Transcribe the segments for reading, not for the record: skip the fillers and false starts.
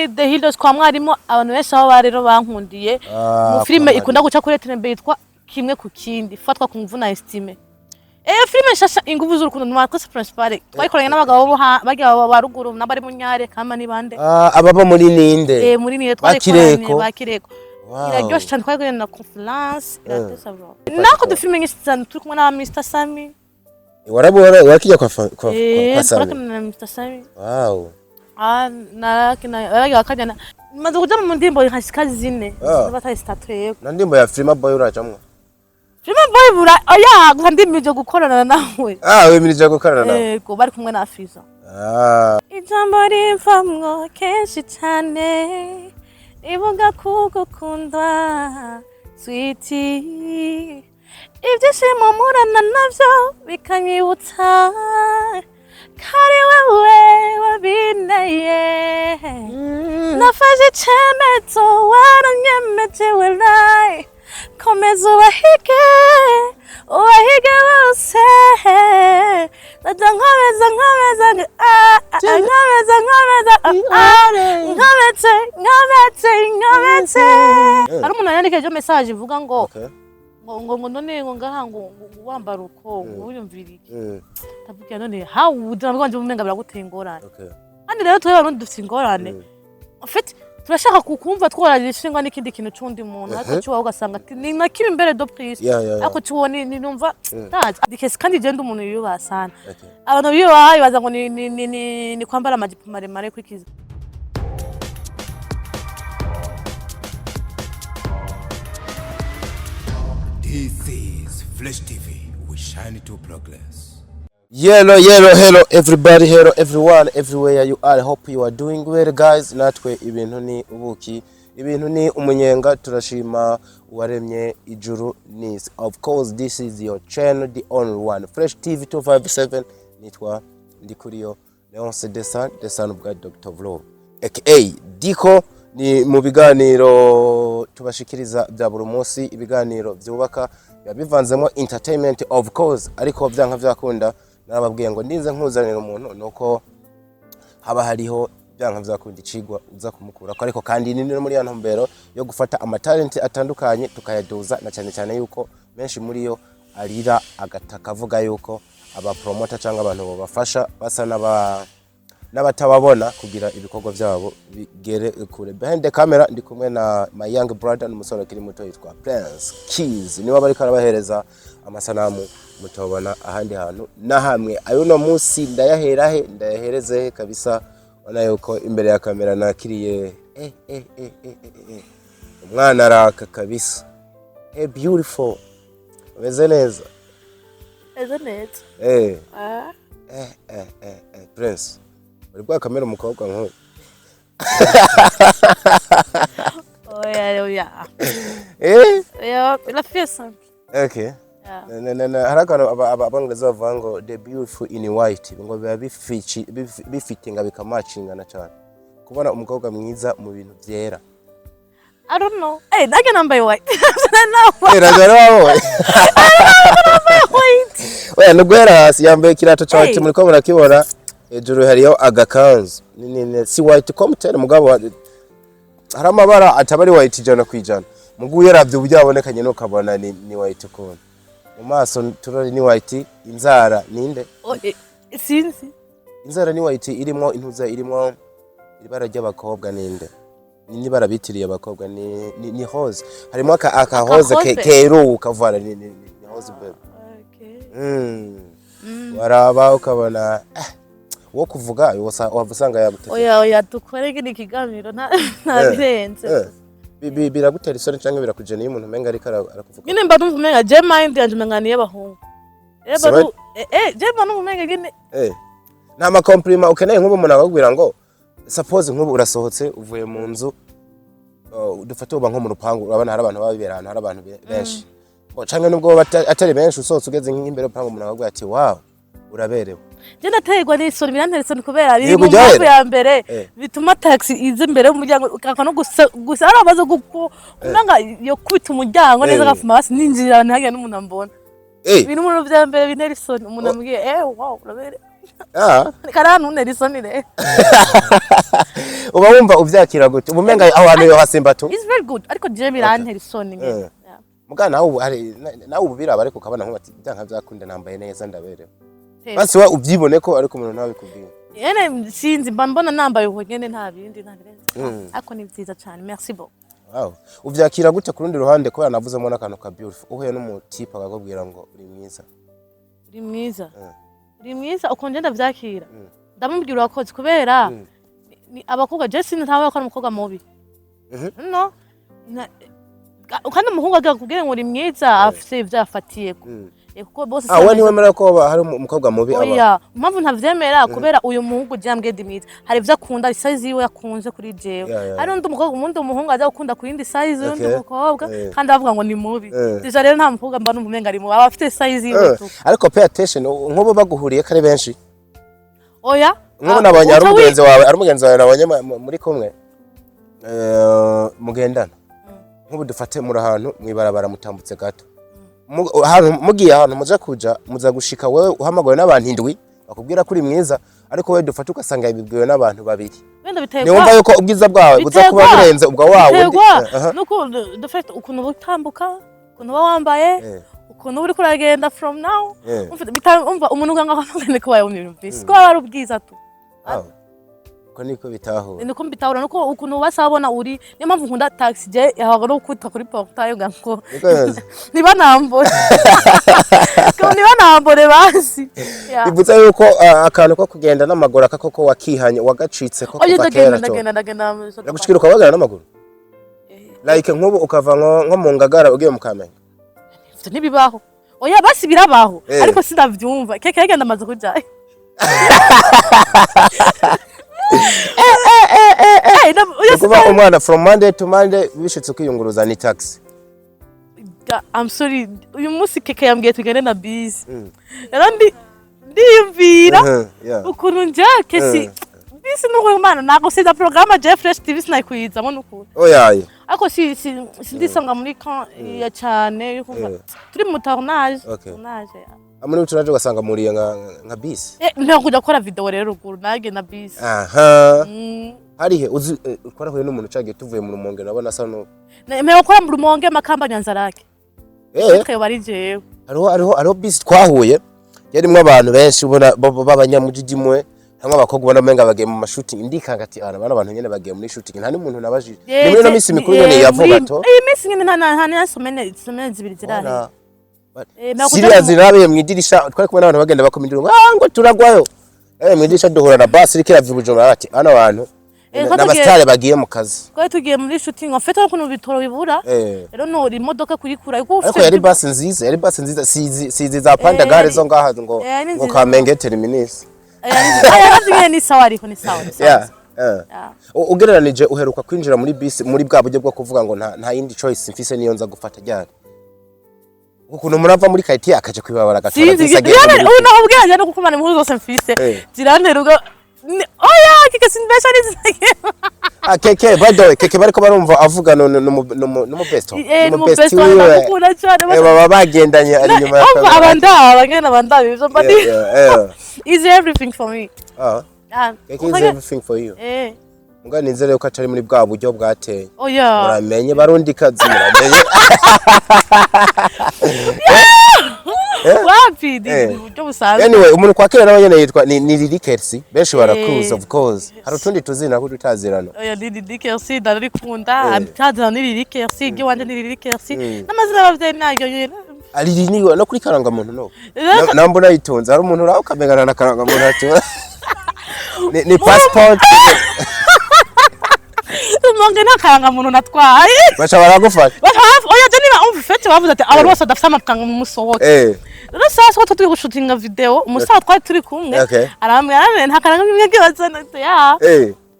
muri The Hills kwa mwarimo abantu benshi aho barero bankundiye mu filme ikunda guca kuri Telembe yitwa kimwe ku kindi fatwa ku mvuna estime filme shasha inguvu z'urukundo n'abakozi principal twayikoranye n'abagabo bagiye baruguru n'abari mu nyare kama ni bande ababa muri ninde muri ninde twayikoranye bakireko iraryoshe cyane twayikoranye na conference iratesa bro nako dufilme nyinshi turi kumwe na Mr Sami warabora wakijya kwa Sami na Mr Sami wow na akajana maze kuja mu ndimbo nkashikazi zine bataye statue na ndimbo ya Filma Boy uracamwa Filma Boy bura oya gusa ndimije gukorana nawe wemirije gukorana nawe yego bari kumwe na Afiza ijambo rivamwo kenshi cyane ivuga kugukunda sweetie ibyishimo murana navyo bikanyibutsa kari wewe wabineye nafashe icyemezo waranyemeje welayi komeza ubahige wose najya nkomeza hari umuntu yandikeje message ivuga ngo ngo none ngo ngaha ngo wambara uko wiyumvira iki tavuga none how udanje umenga biraguteye ingorane kandi rero twe barundi dufite ingorane en fait turashaka kukumva tworarishingwa n'ikindi kintu cyundi muntu ariko cyo ugasanga ni nakibi imbere do prise ariko cyo ni numva tazi dikese kandi je umuntu yubasana abantu bibaye baza ngo ni kwambara amajipo maremare kwikiza This is Flash TV. We shine to progress. Hello everybody, hello everyone, everywhere you are. I hope you are doing well guys. Natwe ibintu ni ubuki, ibintu ni umunyenga, turashima uwaremye ijuru n'isi. Of course this is your channel, the only one, Flash TV 257. Nitwa Ndikuriyo Leonce the son of God, Dr. Vlo aka Diko. Ni mu biganiro tubashikiriza bya buri munsi, ibiganiro byubaka bivanzemo entertainment of course, ariko byanka byakunda narababwiye ngo ndinze nkuzanira umuntu nuko haba hariho byanka byakunda icigwa uza kumukura ko, ariko kandi ni muri ya ntumbero yo gufata amatalent atandukanye tukayaduza, na cyane cyane yuko menshi muri yo arira agataka avuga yuko aba promoter cyangwa abantu bafasha basa n'abatababona kugira ibikorwa byabo bigere kure. Behind the camera ndi kumwe na my young brother n'umusore kiri muto yitwa Prince Keys, niwe bari karabahereza amasanamu mutobona ahandi hantu na hamwe. Ayo no munsi ndayahereze kabisa, ona yuko imbere ya kamera nakiriye umwana araka kabisa. Beautiful, umeze neza Prince Uribwa kamera umukobwa nk'uyu. Oya. La fiesta. Okay. Harakano abangeza bavuga ngo the beautiful in white, ngo biba bifitinga bikamacinga na cyane. Kubona umukobwa mwiza mu bintu byera. I don't know. Nage nambaye white. Oya nugwera hasi yambaye kirato cyawe muri ko murakibona. Ejuru hariyo agakanzu si white comtene mugabo hari amabara atabari white jana kwijana, mugu yaravye ubyabonekanye no kabona ni white ko mu maso turori ni white, inzara ninde sinzi inzara ni white irimo intuza irimo ibara ry'abakobwa ninde ni barabitiriye abakobwa ni hose, harimo aka hose keru kavara ni hose baby. Waraba ukabona wo kuvuga wavusanga yabutse. Oya dukorege n'ikiganiro nta birenze. Biragutera isoni cyangwa birakujena iyo umuntu menga ariko arakuvuga. Nyine mba numva menga je mind yanje menganiye abahungu. Je mba numva menga gine. Nta ma compliment ukeneye nk'ubu umuntu akubwira ngo suppose nk'ubu urasohotse uvuye mu nzu dufate uba nko mu rupangu, urabona hari abantu babibera ahantu, hari abantu benshi. Cyangwa nubwo atari benshi usohotse ugeze nk'imbere y'urupangu umuntu akubwira ati wow uraberewe. Je nategwa n'isoni biranteretse kubera biri mu mpamvu ya mbere bituma taxi ize imbere y'umuryango ukakano gusa arabaza kumanga yo kwita umuryango neza gafuma basi ninjira ntagiye n'umuntu ambona. Ibintu mu bya mbere bintera isoni umuntu ambwiye wow urabere. karantunera isoni rero. uba wumva uvyakira gute ubumenga aho hantu yo hasimba tu It's very good ariko je birantera isoni nyene. muga nawe ubu biraba ariko ukabona nk'ubati byanka byakunda nambaye neza ndaberewe basi wa ubyibone ko ariko umuntu nawe bikubwiye yene sinzi mba mbona nambaye uko nyene nta bindi nta birenze ariko ni vyiza cyane merci beaucoup. Wow. Uvyakira gute ku rundi ruhande ko yanavuzemo n'akantu ka beautiful uhuye n'umutipe akakubwira ngo uri mwiza uri mwiza uri mwiza uko ngenda vyakira ndamubwira wakoze kubera ni abakobwa je sintawe ko ari umukobwa mubi no kandi umuhungu akakubwira ngo uri mwiza afise ivyo afatiye kuko bose we niwemera ko hari umukobwa mubi aba oya mpamvu ntavyemera kubera uyu muhungu jambwe dimite hari ivyo akunda size yiwe yakunze kuri jewe hari undi umukobwa umundi umuhungu aza gukunda ku yindi size y'undi mukobwa kandi avuga ngo ni mubi deja rero nta mukobwa mba n'umumenga ari mubi aba afite size yiwe ariko pay attention nk'ubu baguhuriye kare benshi oya nk'ubu nabonye ari umugenzi wawe nabonye muri kumwe mugendana nk'ubu dufate muri ahantu mwibarabara mutambutse gato mugiye ahantu muza kuja muza gushika wewe uhamagawe n'abantu indwi bakubwira ko uri mwiza ariko wewe dufata ugasanga ibibwiwe n'abantu babiri ni wumva yuko ubwiza bwawe buza kuba burenze ubwa wawe nuko dufata ukuntu butambuka ukuntu wambaye ukuntu uri kuragenda from now umva umuntu uganga kwamagane ko wawe umvise ko ari ubwiza tu ko niko bitaho niko mbitahura nuko ukuntu basabona uri niyo mpamvu nkunda taxi je yahaga no kuta kuri portail nganko niba nambore ko niba nambore basi bivuze yuko akantu ko kugenda n'amaguru akako wakihanye wagacitse ko kubatera to ndagenda gushikira ukabagara n'amaguru like nk'ubu ukava nko mu Ngagara ugiye mu Kamenge ntibibaho oya basi birabaho ariko sindavyumva keke yagenda amaze kujaye kuba umwana from Monday to Monday bishitse ukiyunguruza ni taxi. I'm sorry uyu munsi keke yambwiye tugende na bisi rero ndiyumvira ukuntu njake si bisi nuko umwana nago sida programa je Fresh TV sinakwizamo nuko oyaye ariko sindisanga muri kan ya cyane yuko turi mu tournage amuri uturaje ugasanga muriye nka bisi nta kujya gukora video rero ruguru nage na bisi harihe uzi twarahuye n'umuntu cagiye tuvuye mu Rumonge nabona asa no mewe gukora mu Rumonge makamba Nyanzarake twe bari jewe hariho bisi twahuye yarimwe abantu benshi ubona b'abanyamujijimwe hamwe abakobwa ubona menga bagiye mu mashooting ndikanga ati bana abantu nyene bagiye muri shooting nta n'umuntu nabajije ni muri no misi mikuru nyene yavuga to iyi misi nyene nta nasomene zibiri zirahe Siriya zirabe mwidirisha twari kumwe n'abantu bagenda bakomindira ngo turagwayo mwidirisha duhura na bus irikira vy'Ubujumbura ati hano abantu n'abastare bagiye mu kazi twari tugiye muri shooting en fait ukuntu bitoro bibura rero no imodoka kuyikura ariko yari bus nziza sizi za Panda Gare zo ngaha ngo Kamenge terminus aya ni sawa ariko ni sawa ugereranije uheruka kwinjira muri bus muri bwa buryo bwo kuvuga ngo nta yindi choice mfise niyo nza gufata ryari ukuntu murava muri quartier akaje kwibabara gatora bisage uno ubwenge no kukumana impuzu zose mfise ziranteruga oya kike sinbesha nizage keke badoye keke bariko barumva avuga no best baba bagendanye ari nyuma abanda bizo mbadi is everything for me keke is everything for you Nga nizere yuko atari muri bwa buryo bwateye oya uramenye barundi kazi muramenye wapi buryo busanzwe anyway umuntu kwakira nawe nyene yitwa ni Lily Kersi benshi barakuza of course hari utundi tuzina ko tutazirano oya Lily Kersi ndari kunda amtazana ni Lily Kersi giwanje ni Lily Kersi n'amazina bavye nayo nyene ari niwe no kuri karanga muntu no nambona yitonze hari umuntu uraho kamengana na karanga muntu ati ni passport Monge nakaranga muntu natwaye bacha baragufata oya je niba umfete bavuze ati abantu bose adafite amafaranga mu musohoke rero sasa ko turi gushutinga video umusaza twari turi kumwe arambwira nta karanga bimwe gibazana ya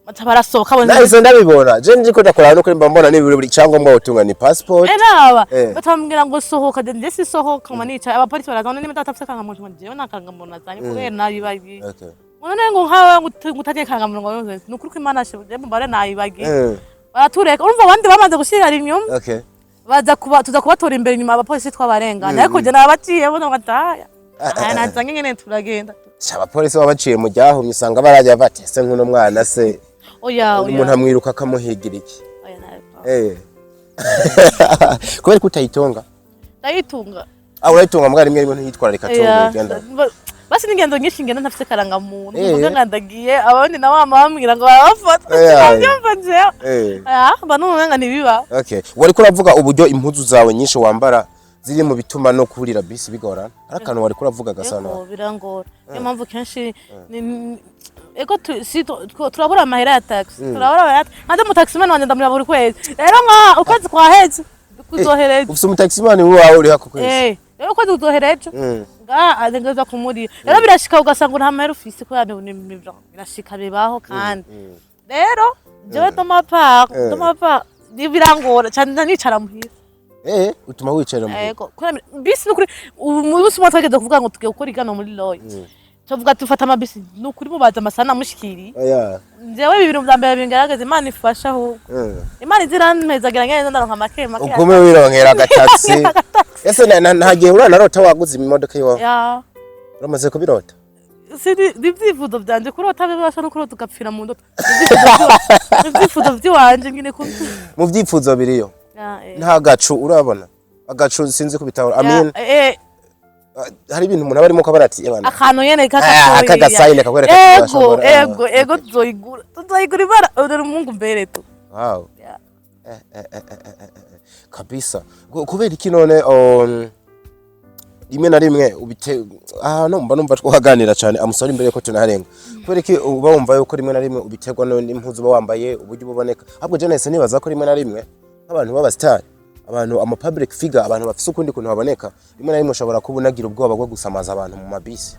bacha barasohoka bonze nahise ndabibona je ndiko ndakora no kuri mbona ni buri cyangombwa utunga ni passport naba batambwira ngo sohoka je si sohoka manica abapolisi barazana nimba atafite karanga muntu je nakaranga muntu nazanye kubera nabibagi Mwana ngo nkawe ngutatekanga mu ngo nukuri ko Imana ashije mbare nayibagi baratureka urumva abandi bamaze gushira inyuma baza kuba tuza kubatora imbere inyuma abapolisi twabarengana ariko je nabaciye bona ngataya nazanye nyene turagenda abapolisi babaciye mu ryahumye usanga barajya batese nk'uno mwana se oya umuntu amwiruka akamuhigira iki oya nawe kubera ko utayitunga ndayitunga urayitunga mbwa rimwe rimwe ntiyitwararika cyangwa basi n'ingendo nyinshi ngenda ntafite karangamuntu uvuga ngandagiye abandi na mama bambwira ngo barabafata ndabyumva njewe mba n'umwenga ntibiba okay wariko uravuga uburyo impuzu zawe nyinshi wambara ziri mu bituma no kurira bisi bigorana ari akantu wariko uravuga gasana birangora niyo mpamvu kenshi ego turabura amahera ya taxi turabura nande mu taximani wanje ndamura buri kwezi rero nka ukwezi kwaheze kuzohereje ufite umutaximani wawe uri hako kwezi rero ukwezi kuzohereje azengeza kumuri rero birashika ugasanga nta mahera ufise ko birashika bibaho kandi rero jewe tomapa birangora cyane nicara muhira utuma wicara muhira yego bisi nukuri umunsi umwe twageze kuvuga ngo tugiye gukora igano muri Lloyd tuvuga tufata amabisi nukuri mubaza amasana mushikiri jewe ibintu bya mbere bingaragaza Imana ifasha aho Imana izirantezagira ngene ndaronka make ugume wironkera agataxi ese ntagiye uranarota waguze imodoka yiwawe uramaze kubirota ibyifuzo byanje kurota bibasha no kurota ugapfira mu ndoto ibyifuzo by'iwanje ngine mu byifuzo biriyo nta gacu urabona agacu sinzi kubitahura amin hari ibintu umuntu aba arimo ko barati abana akantu yene kagasayine kakwereka ego tuzoyigura ibara uri Mungu mbere tu wow kabisa kubera iki none rimwe na rimwe no mba numva twaganira cyane amusori imbere ko tunaharenga kubera iki uba wumva yuko rimwe na rimwe ubiterwa n'impuzu uba wambaye uburyo uboneka ahubwo je nese nibaza ko rimwe na rimwe abantu baba star abantu ama public figure abantu bafise ukundi kuntu baboneka rimwe na rimwe ushobora kubunagira ubwoba bwo gusamaza abantu mu mabisi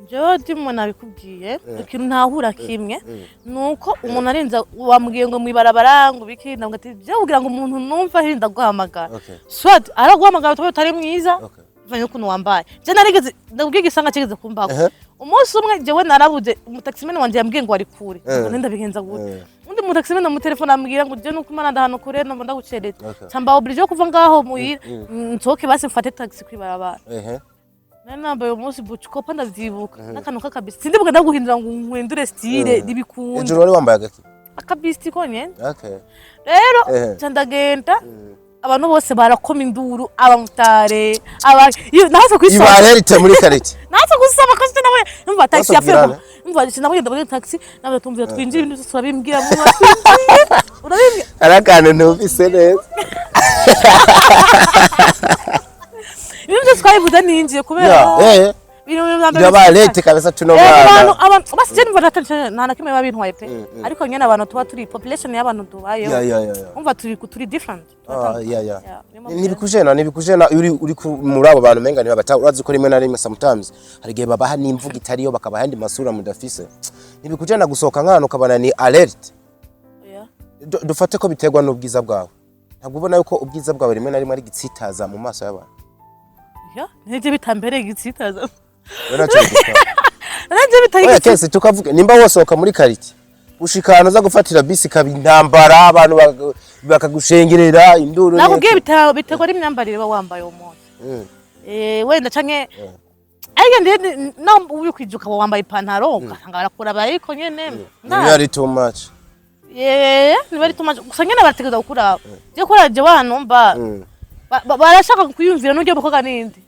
jewe ndimo nabikubwiye ikintu ntahura kimwe nuko umuntu arinza wamubwiye ngo mwibarabara ngo biki ndabwo ati je kugira ngo umuntu numva hinda guhamagara swat araguhamagara tuba utari mwiza vanye ukuntu wambaye je narigeze ndabwiye gisanga kigeze kumbako umunsi umwe jewe narabuze umutaximene wanje yambwiye ngo ari kure nenda bigenza gute undi mutaximene mu telefone ambwira ngo je nuko mana ndahano kure no ndaguceretse cyamba oblige kuva ngaho muhira nsoke basi mfate taxi kwibarabara nambaye umunsi bucikopa ndavyibuka n'akantu kakabisi sindibuka ndaguhindura ngo nkwendure style dibikunda ejuru wari wambaye agaki akabisi konye rero candagenda abantu bose barakoma induru abamutare nazo kwisaba ibarerite muri karite nazo gusaba ko nawe umva taxi yafego umva sinabwiye ndabuye taxi nawe tumvira twinjira ibintu turabimbwira mu urabimbwira arakana ntubise neza ibintu twayivuze ninjiye kubera Yaba lete kabisa tuno bana. Basi je numva nta na kimwe babintwaye pe. Ariko nyene abantu tuba turi population y'abantu tubayeho. Umva turi different. Nibikujena uri muri abo bantu menga ntibabata urazi ko rimwe na rimwe sometimes hari gihe babaha n'imvuga itariyo bakabaha andi masura mudafise. Nibikujena gusohoka nk'ahantu ukabana ni alert. Dufate ko biterwa n'ubwiza bwawe. Ntabwo ubona yuko ubwiza bwawe rimwe na rimwe ari gitsitaza mu maso y'abantu. Nje bitambere gitsitaza. Nanje bitari kese tukavuga nimba wosoka muri kariti ushikana za gufatira bisi kabi ntambara abantu bakagushengerera induru nakubwiye bitegwa ari imyambarire wambaye umuntu wenda canke ariko ndi no uyu kwijuka wambaye ipantaro ugasanga barakura ariko nyene very too much ni very too much gusa nyene barategeza gukura je kuraje wanumva barashaka kuyumvira n'uryo bukoga nindi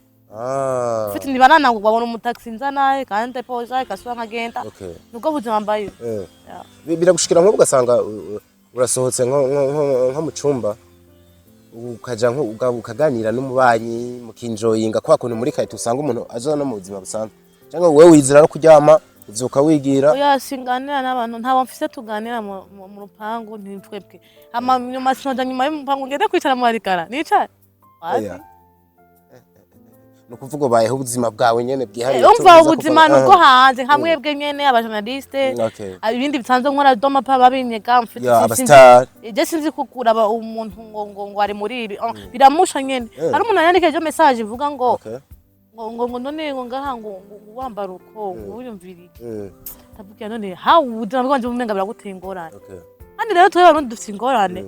Fiti ni banana babona umutaxi nzanaye kandi poza ikaswa nkagenda nuko buzima mbaye biragushikira nko ugasanga urasohotse nko mu cyumba ukaja nko ukaganira n'umubanyi mukinjoyinga kwa kuntu muri kayite usanga umuntu aje no mu buzima busanzwe cyangwa wewe wizira no kuryama uvyuka wigira oya singanira n'abantu ntabo mfise tuganira mu rupangu ntitwebwe ama nyuma sinoja nyuma y'umupangu ngende kwicara mu arikara nica nukuvuga bayeho ubuzima bwawe nyene bwihariye umva ubuzima nuko hanze hamwebwe nyene abajournaliste ibindi bisanzwe nkora doma pa babinyega mfite je sinzi kukura umuntu ngo ari muri ibi biramusha nyene hari umuntu yandike jo message ivuga ngo none ngo ngaha ngo wambara uko uyumvira tabuke none ubuzima bwanje bumenga biraguteye ingorane kandi rero twe abantu dufite ingorane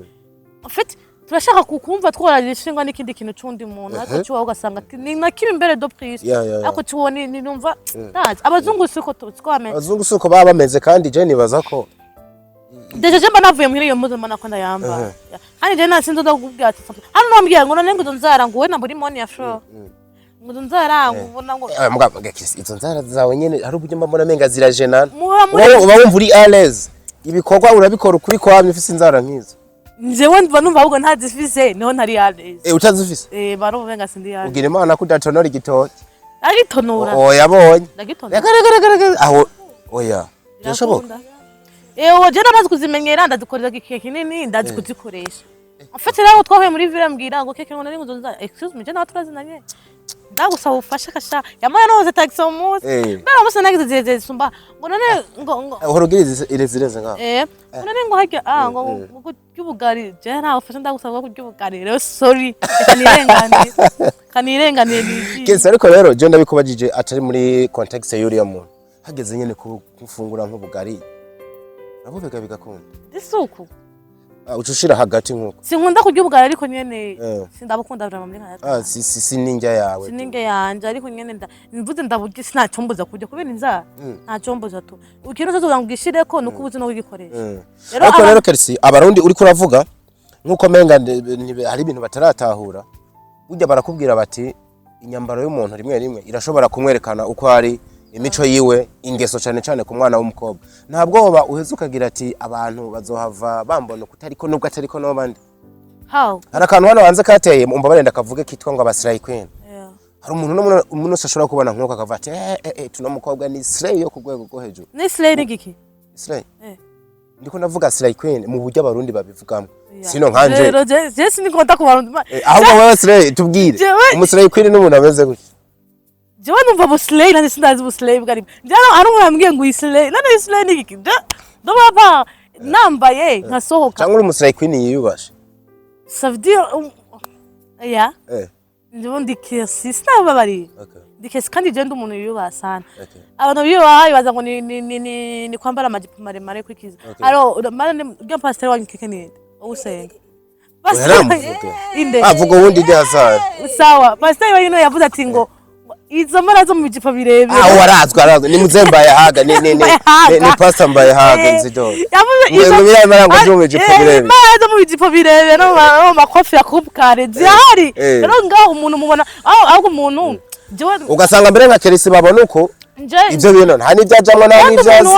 en fait turashaka kukumva twaragishingwa n'ikindi kintu cy'undi muntu ariko cyo ugasanga ati ni nakiri imbere do prise ariko cyo ni numva abazungu siko twamenye abazungu siko baba bameze kandi je nibaza ko deje mba navuye muri iyo muzo mana ko ndayamba hani je nasinzo ndakubwira ati hano nambwiye ngo none ngo nzara ngo we na muri moni ya show ngo nzara ngo ubona ngo mbwa izo nzara zawe nyene hari ubujye mbona menga zirajenana uba wumva uri alaise ibikorwa urabikora ukuri kwamye ufise inzara nkizo njewe ndva numva ahubwo ntazifise niho ntari alaise utazifise baruvenga sindi alaise ugira imana kudatonora igitoki agitonora yabonye ndagitonora aho oya birashoboka je namaze kuzimenyera ndazikorera keke kinini ndazi kuzikoresha afite rero twahuye muri villa mbwira ngo keke ngo nari ngo nza excuse me je nawe turazinanye ndagusaba ufasha kasha yamaye noze taxi umunsi mbera musa nagize zeze sumba ngo none ngo uhorogirize irezireze ngaho none ngo hajya ngo cyubugari je nawe ufasha ndagusaba ko cyubugari rero sorry kanirengane niki kese ariko rero je ndabikubajije atari muri context y'uriya muntu hageze nyene kufungura nk'ubugari nabo bega bigakunda isuku ucushira hagati nkuko sinkunda kurya ubugari ariko nyene sindabukunda bra mamwe nkaya si ninjya yawe sininge yanje ariko nyene mvuze ndaburya sinacomboza kurya kubera inzara ntacomboza to ukintu cyo ngishire ko nuko ubuzi no kugikoresha ariko rero Kersi abarundi uri kuravuga nkuko menga hari ibintu bataratahura burya barakubwira bati inyambaro y'umuntu rimwe rimwe irashobora kumwerekana uko ari imico yiwe ingeso cyane ku mwana w'umukobwa ntabwo uheze ukagira ati abantu bazohava bambona kutariko nubwo atariko no bandi how hari akantu hano hanze kateye umva barenda kavuge kitwa ngo abasray queen hari umuntu ashobora kubona nkuko akava ati tuno mukobwa ni slay yo kugwego go hejuru ni slay ni giki slay ndiko navuga slay queen mu buryo abarundi babivugamo sino nkanje rero je sinikonta ku barundi ahubwo wewe slay tubwire umuslay queen n'umuntu ameze gute jewe numva buslay nani sindazi buslay bwari njana ari umwambwiye ngo islay nani islay ni giki do baba nambaye nkasohoka cyangwa uri umuslay queen yiyubashe ça veut dire ya njyewe ndikesi sinababari ndikesi kandi je ndi umuntu yiyubaha sana abantu biyubaha baza ngo ni kwambara amajipo maremare kwikiza aro mane byo pastor wanyu keke ni usenga avuga wundi byazara sawa pastor wanyu yavuze ati ngo izo mara zo mu bijipo birebire warazwa ni muzemba yahaga ni pastor mbaye haga nzido yavuze izo mara ngo zo mu bijipo birebire mara zo mu bijipo birebire no makofi ya kubkare zihari rero ngaho umuntu mubona ahubwo umuntu ugasanga mbere nka Kerisi babona uko ibyo bintu nta nibyajamwe na nibyazi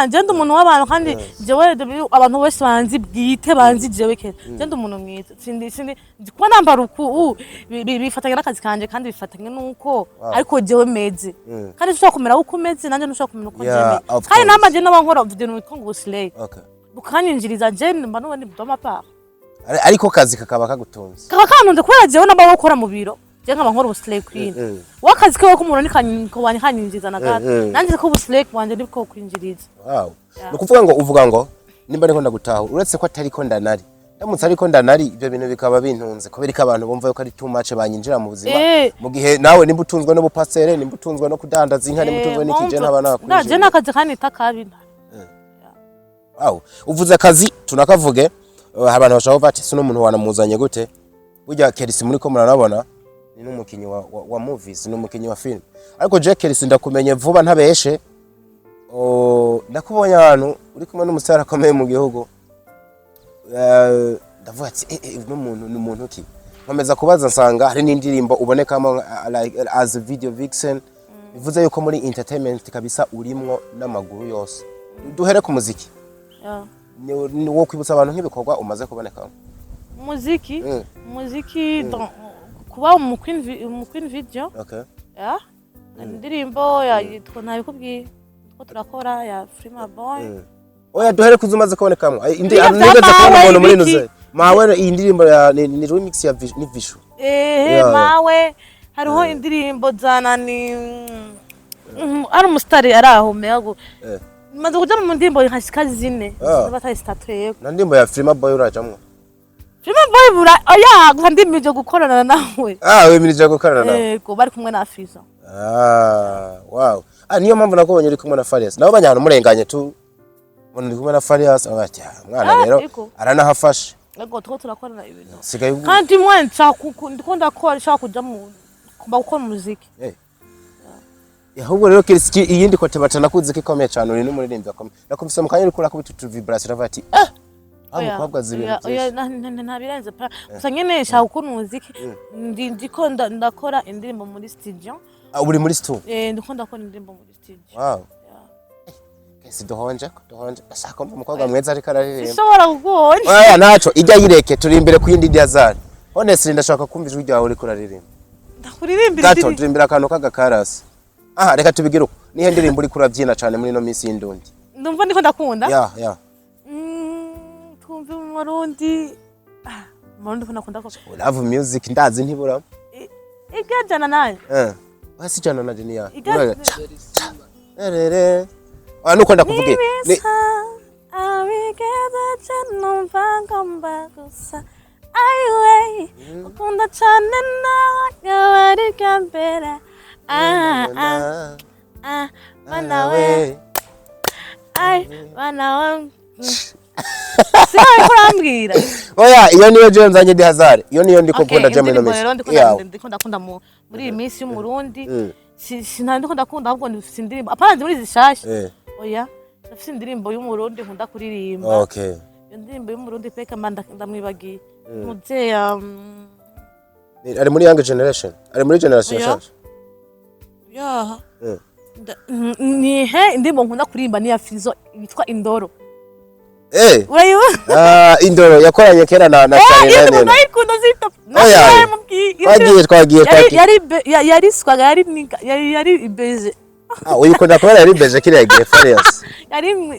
je ndi umuntu w'abantu kandi jewe abantu bose banzi bwite banzi jewe ke je ndi umuntu mwiza sindi kuba nambara uku bifatanya n'akazi kanje kandi bifatanya nuko ariko jewe meze kandi ushobora kumera uko meze nanje nushobora kumera uko jewe kandi namaje n'abankora video witwa ngo slay bukanyinjiriza je mba n'ubundi bdoma pa ariko kazi kakaba kagutunze kanunze kubera jewe namba bakora mu biro je nkaba nkora ubuslay queen wakazi ko umuntu nikanyiko wani kanyinjiza naga nanjye ko ubuslay wanje ndiko kwinjiriza nukuvuga ngo uvuga ngo nimba ariko ndagutahura uretse ko atari ko ndanari ndamutse ariko ndanari ibyo bintu bikaba bintunze kubera ko abantu bumva yuko ari too much banyinjira mu buzima mu gihe nawe nimba utunzwe no bupasere nimba utunzwe no kudandaza inka nimba utunzwe n'ikije ntaba nakwinjira je nakazi kandi takabina uvuze akazi tunakavuge abantu bashaka bati sino umuntu wanamuzanye gute burya Kerisi muri ko muranabona ni n'umukinyi wa movies ni umukinyi wa film ariko Jack Kerisi ndakumenye vuba ntabeshe ndakubonye ahantu uri kumwe n'umusara akomeye mu gihugu ndavuga ati n'umuntu ni umuntu ki nkomeza kubaza nsanga hari n'indirimbo ubonekamo as a video vixen bivuze yuko muri entertainment kabisa urimwo n'amaguru yose duhere ku muziki ni wo kwibutsa abantu nk'ibikorwa umaze kubonekamo muziki kuba mu queen video indirimbo yitwa ntabikubwiye ko turakora ya Frima Boy oya duhere kuzumaze kubonekamo nigeze kubona umuntu muri nuze mawe iyi ndirimbo ni remix ya ni vishu mawe hariho indirimbo zanani ari umusitari araho meago maze kuja mu ndirimbo nkashika zine batayistatuye na ndirimbo ya Frima Boy urajamwe Frima Boy bura oya ndimije gukorana nawe wemirije gukorana nawe ko bari kumwe na Fiza wow niyo mpamvu nakubonye uri kumwe na Farias nabo banyana murenganye tu mbona uri kumwe na Farias abati mwana rero aranahafashe ego two turakorana ibintu sigaye kandi mwe ndikunda ko nshaka kuja mu kumba gukora umuziki ahubwo rero Kirisi iyindi kote batanakuze kikomeye cyane uri n'umuririmbyi akomeye nakumvise mu kanya uri kurakubita utu vibration ravati umukobwa zibintu nta birenze pa gusa nyene nshaka gukora umuziki ndiko ndakora indirimbo muri studio uri muri studio ndikunda gukora indirimbo muri studio wow kesi dohonje ashaka umukobwa mweza ariko araririmba sishobora kugonja oya naco ijya yireke turi imbere ku yindi diazar honestly ndashaka kumva ijwi ryawe uri kuraririmba ndakuririmbira gato turimbira akantu kagakarasi reka tubigire uko nihe ndirimbo uri kurabyina cyane muri no minsi y'indundi ndumva ndiko ndakunda ya twumve mu Marundi Marundi ko nakunda ko love music ndazi ntibura igajana nayo wasi jana na jenia rere nuko ndakuvuge ni abigeza cyane mvangomba gusa aiwe ukunda cyane nawe ari kambera manawe manawe kurambwira oya iyo niyo je nzanye di hazard iyo niyo ndiko kunda je muri no minsi ndiko ndakunda muri iyi minsi y'umurundi ndiko ndakunda ahubwo ndifite indirimbo apana muri zishasha oya ndifite indirimbo y'umurundi nkunda kuririmba okay iyo ndirimbo y'umurundi peka ndamwibagiye muzeya ari muri young generation ari muri generation shasha ya nihe indirimbo nkunda kuririmba ni ya Fizo yitwa Indoro urayo Indoro yakoranye kera na Charlie nene ndayikunda zita twagiye yari swaga yari ibeje uyikunda kubera yari ibeje kiriya gihe Farious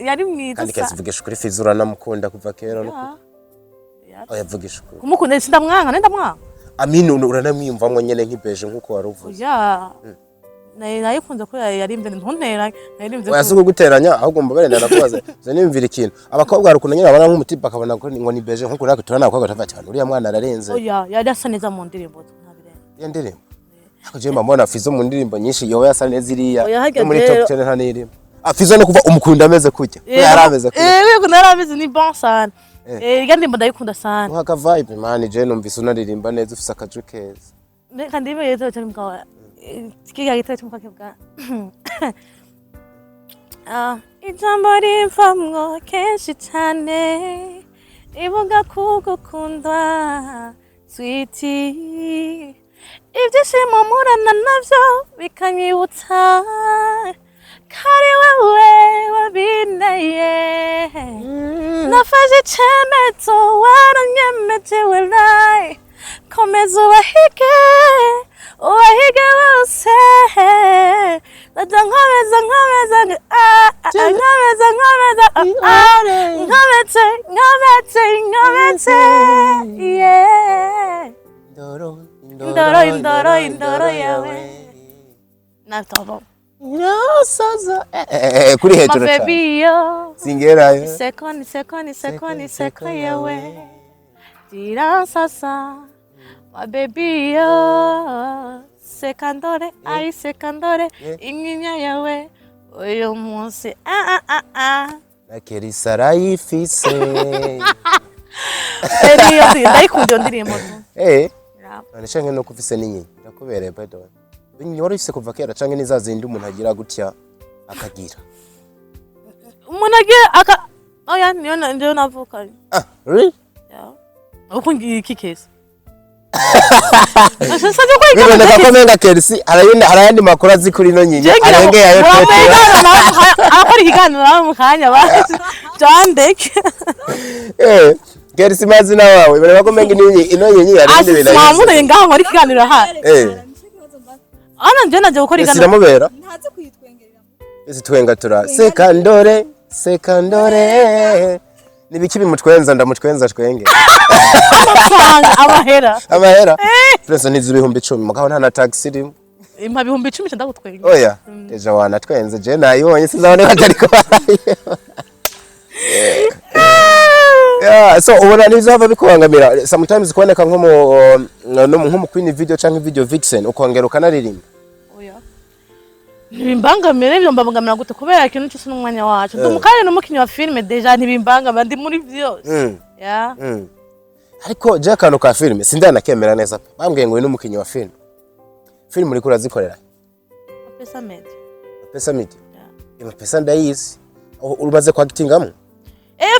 yari mwiza kandi kasivugisha kuri Fizo uranamukunda kuva kera no yavugisha kuri kumukunda sindamwanga ndamwanga aminu uranamwimvamwe nyene nk'ibeje nkuko waruvuze nayikunze ko yari imbere ntuntera nayirimze ko yasuko guteranya ahubwo mbabarenda nakubaza ze nimvira ikintu abakobwa barukunye abana nk'umutipa akabona ko ngo ni beje nkuko nako turana abakobwa tava cyane uriya mwana ararenze yari asa neza mu ndirimbo ntabirenge ya ndirimbo ako je mbona Fizo mu ndirimbo nyinshi yowe asa neza iriya muri top 10 nta nirimo Fizo no kuva umukunda ameze kujya yarameze kujya yego narameze ni bon sana ya ndimbo ndayikunda sana nkaka vibe man je numvise unaririmba neza ufise akaju keza kandi ibe yezo cyane mkawa kiga gitari tumukake bwa ijambo rivamwo kenshi cyane ivuga kugukundwa sweetie ibyishimo murana navyo bikanyibutsa kari wewe wabineye nafashe icyemezo waranyemeje welayi komeza ubahige bose nkomeza indoro yawe natobo kuri hejuru cyane singerayo seko yawe tiransasa my baby yo sekandore ai sekandore inyinya yawe uyu munsi na Kirisi rayifise ndayikunda ndirimbo canke no kufise n'inyinya nakubereye pardon wari ufise kuva kera canke nizazindi umuntu agira gutya akagira umuntu agira oya niyo navuka really uko iki kese biboneka ko menga Kirisi arayandi makuru azi kuri no nyinya arengeye ayo akora ikiganiro mu kanya Jandek Kirisi mazina wawe biboneka ko menga ino nyinya yarindi bintu mwamuye ngaho muri ikiganiro aha nje gukora ikiganiro siramubera ntaze kuyitwengerera ese twenga tura sekandore nibiki bimutwenza ndamutwenza twenge amahera Prince nizi ibihumbi 10 mugabo nta na taxi rimwe impa ibihumbi 10 ndagutwenga oya deja wana twenze je nayibonye sizabone batariko so ubona nizava bikubangamira sometimes kuboneka nko mu queen video canke video vixen ukongera ukanaririmba ntibimbangamira ibyo mbabangamira gute kubera ikintu cyose n'umwanya wacu ndumukanye n'umukinyi wa filme deja ntibimbangamira ndi muri byose ariko je akantu ka filime sindanakemera neza bambwiye ngo ni umukinyi wa filime uri kurazikorera Pesa Media Pesa ndayizi urumaze kwagitingamo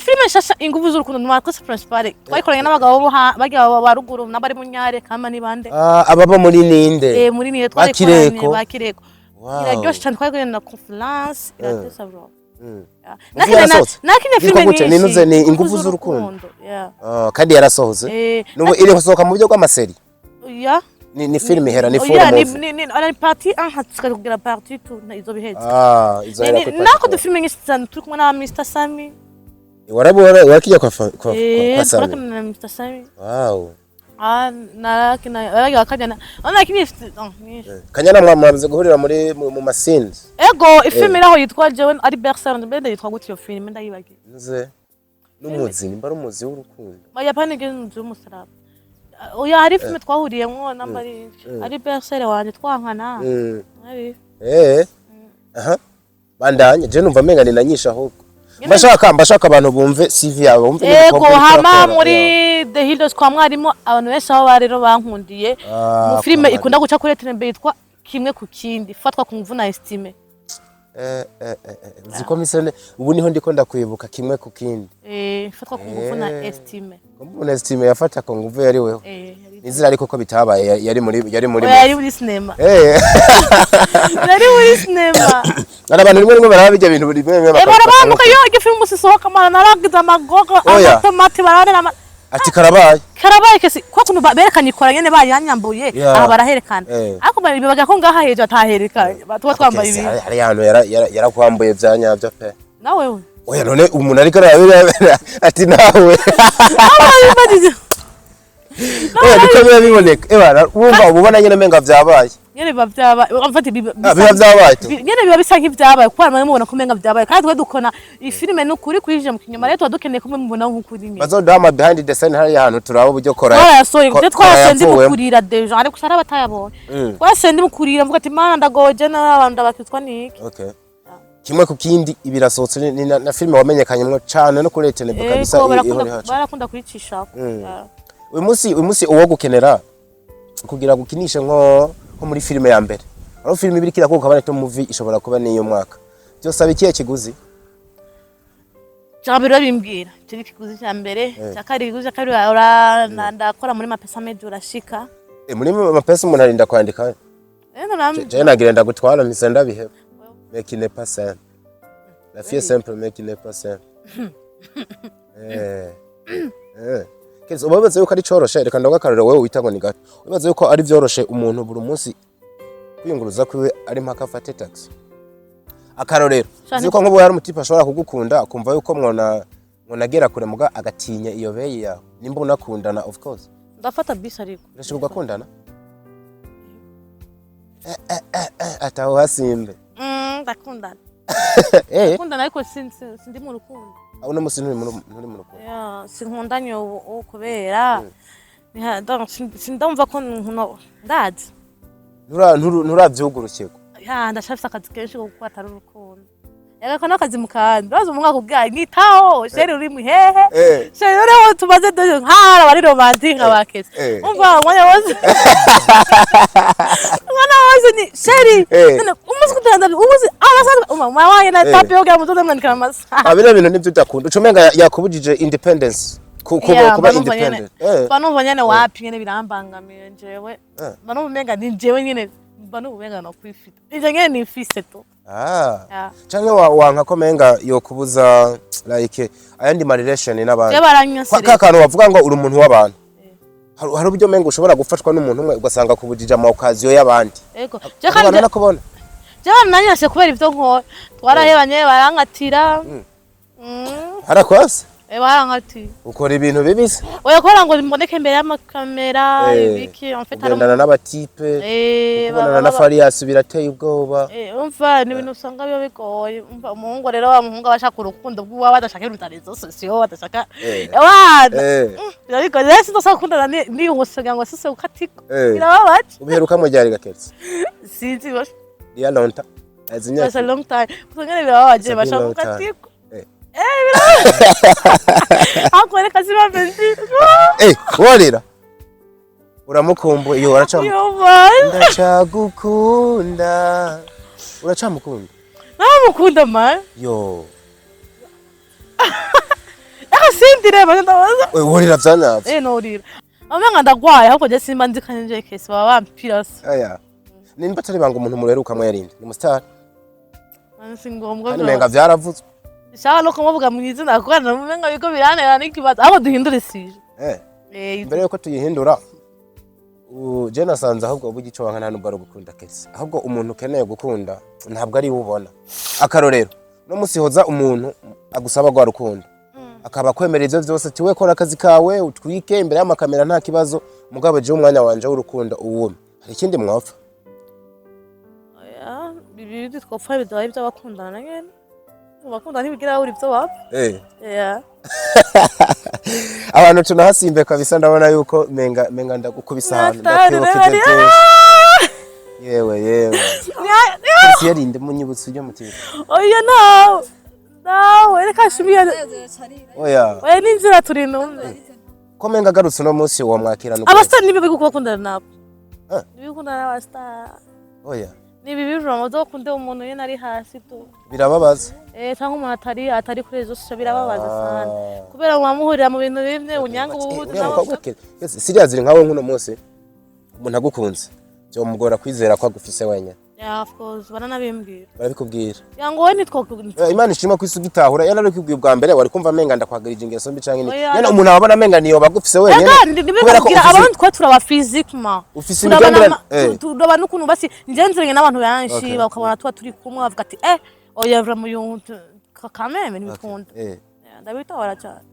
filime shasha inguvu z'urukundo ni Marcus Principal twayikoranye n'abagabo bagiye ba ruguru nabari munyare kama ni bande ababa muri ninde muri ninde twayikoranye bakireko iraryoshe cyane twayikoranye na conference iratesa bro nakine filime ninuze ni inguvu z'urukundo kandi yarasohoze nubu iri gusohoka mu buryo bw'amaseri ni filime hera ni full movie ni partie 1 hatska kugira partie 2 izo bihetse nako de filime nyinshi turi kumwe na Mr Sami warakijya kwa Sami na Mr Sami wow narakina akajana nakini kanyana mwamaze guhurira mu mascenes ego ifilime iraho yitwa jewe ari Berserk mbende yitwa gutyo filime ndayibagiye nze n'umuzi nimba ari umuzi w'urukundo Yapani genzu umusaraba oya hari filime twahuriyemo nambari ari Berserk wanje twankana aha bandanye je numva menga ninanyisha ahubwo mbashaka abantu bumve CV yawe bumve ego hama muri The Hills kwa mwarimo abantu benshi aho barero bankundiye mu filime ikunda guca kuri TNB yitwa kimwe ku kindi fatwa ku mvuna estime zikomisene ubu niho ndiko ndakwibuka kimwe ku kindi fatwa ku mvuna estime kumvuna estime yafata ko nguvu yari wewe nizira ariko ko bitabaye yari muri cinema yari muri cinema abantu rimwe barabijya ibintu bimwe barabamuka yo igifilm musisohoka mana naragiza amagogo amatomati barane ati karabaye kesi kwa kuntu berekanye ikora nyene bayanyambuye aba baraherekana ariko bibaga ko ngaha hejo ataherekanye batuba twambaye ibi hari hano yarakwambuye byanyabyo pe nawe oya none umuntu ariko arabira ati nawe oya diko biboneka wumva ubona nyene menga vyabaye nyene bavyabaye amfati bivyabaye nyene biba bisa nk'ivyabaye kuko mwe mubona ko menga vyabaye kandi twe dukona ifilime n'ukuri kwije mu kinyuma rero dukeneye ko mubona nk'ukuri nyene bazoduha behind the scene hari ahantu turaba uburyo kora twarasoye kuje twasendi mukurira deja ariko sara batayabonye twasendi mukurira mvuga ati mana ndagoje n'abandi bakitwa niki okay kimwe ku kindi ibirasohotse na filime wamenyekanyemo cyane no kuri TNB kabisa barakunda kuyicisha uyu munsi uwo gukenera kugira gukinisha nko muri filime ya mbere aho filime ibiri kira kuko kabane movie ishobora kuba niyo mwaka byose abikiye kiguzi cyabiro bimbwira kiri kiguzi cya mbere cyakari kiguzi cyakari ora ndakora muri Mapesa Media urashika muri Mapesa umuntu arinda kwandika je nagenda gutwara misenda bihe mais qui n'est pas simple. La fille est simple mais qui n'est pas simple. Kenzo ubabaze yuko ari coroshe reka ndagukarira wewe wita ngo ni gato. Ubabaze yuko ari vyoroshe umuntu buri munsi kwiyunguruza kwiwe ari mpaka afate taxi. Akarorero ziko nko hari umutipa ashobora kugukunda akumva yuko mwanagera kure muga agatinya iyo beyi yawe. Nimba unakundana of course. Ndafata bisi ariko. Urashobora gukundana? Ataho hasimbe. Ndakundana. Ndakundana ariko sindi mu rukundo. Uno musi nturi mu rukundo. Sinkundanye kubera sindumva ko ndazi. Nturavyugurukirwa. Ndashafisa akazi kenshi ko kwatara urukundo. Yagako nakazi mukandi. Bazo umwaka ubwaye nitaho sheri uri mu hehe. Sheri rero tumaze doje nkara bari romantic abakese. Umva mwanya wose. Mwana wose ni sheri. Umuzi kutanda umuzi abasanga mama waye na tapi yoga mutoze mwanika masa. Abira bintu nivyo utakunda. Ucumenga yakubujije independence. Kuba independent. Bano banyene wapi nyene birambangamiye njewe. Bano umenga ni njewe nyene bano umenga no kwifita. Ije nyene ni fise to. Canke wanka ko menga yokubuza like ayandi ma relation n'abandi. Kakano bavuga ngo uri umuntu w'abantu. Hari uburyo menga ushobora gufashwa n'umuntu umwe ugasanga kubujija ama occasion y'abandi. Ego. Je kandi nakubona. Je nanyase kubera ivyo nkora. Twarahebanye barankatira. Harakwase? Barankati. Ukora ibintu bibise? Oya kora ngo mboneke imbere y'amakamera ibiki en fait arundana n'abatipe. Kubonana na Farias birateye ubwoba. Umva ni ibintu usanga biyo bigoye. Umva umuhungu rero wa muhungu abashaka urukundo bw'uwa badashaka urutarezo sosiyo badashaka. Yariko rese ndasaka kundana ni umusega ngo sise ukatiko. Birababaje. Ubiheruka mu ryari gaketse? Sinzi bose. Ya lonta. Azinya. It's a long time. Kungene birababaje bashaka ukatiko. akwereka siba benzine worira uramukumbuye iyo uracamu ndacagukunda uracamukunda namukunda man yo sindire ndabaza worira byanavye norira amenga ndagwaye ahubwo je simba nzikanye nje kese baba bampira se aya nimba atari banga umuntu mureruka mwyarinde ni mustar ansi ngombwa kandi menga vyaravuzwe ishaka no kumuvuga mu izina akwana mumenga yuko biranera n'ikibazo aho duhindura isije mbere yuko tuyihindura je nasanze ahubwo bugico wanka nta nubwo gukunda kese ahubwo umuntu ukeneye gukunda ntabwo ari ubona akarorero no musihoza umuntu agusaba gwa rukundo akaba kwemerera ivyo vyose tiwe kora akazi kawe utwike imbere y'amakamera nta kibazo mugabo je umwanya wanje w'urukundo uwume hari ikindi mwapfa bibiri twopfa bidaye by'abakundana nyene bakundana ntibigira uri byo wapfa abantu tunahasimbe kabisa ndabona yuko menga ndagukubisa ahantu yewe si yarinde munyibutse ujya mutima oya nawe reka shumiye oya ninzira turi numwe ko menga garutse no munsi wo mwakira nuko abastar nibe bigukundana nabo bigukundana n'abastar oya nibi bijamo zo kunde umuntu yena ari hasi tu birababaza cyangwa umuntu atari kuri ejo sho birababaza sana kubera mwamuhurira mu bintu bimwe unyanga ubuhudu yes serious ziri nkawe nkuno munsi umuntu agukunze cyo mugora kwizera ko agufise wenyine of course baranabimbwira barabikubwira yango we nitwokubwira Imana ishima kwisugitahura yana rikubwiye bwa mbere wari kumva menga ndakwagirije ingeso mbi canke ni yana umuntu abona menga niyo bagufise wenyine kubera ko abantu twa turaba physiquement ufise imigendera turaba n'ukuntu basi njenzeranye n'abantu banshi bakabona tuba turi kumwe bavuga ati oya vra muyuntu kameme nibikunda ndabitawara cyane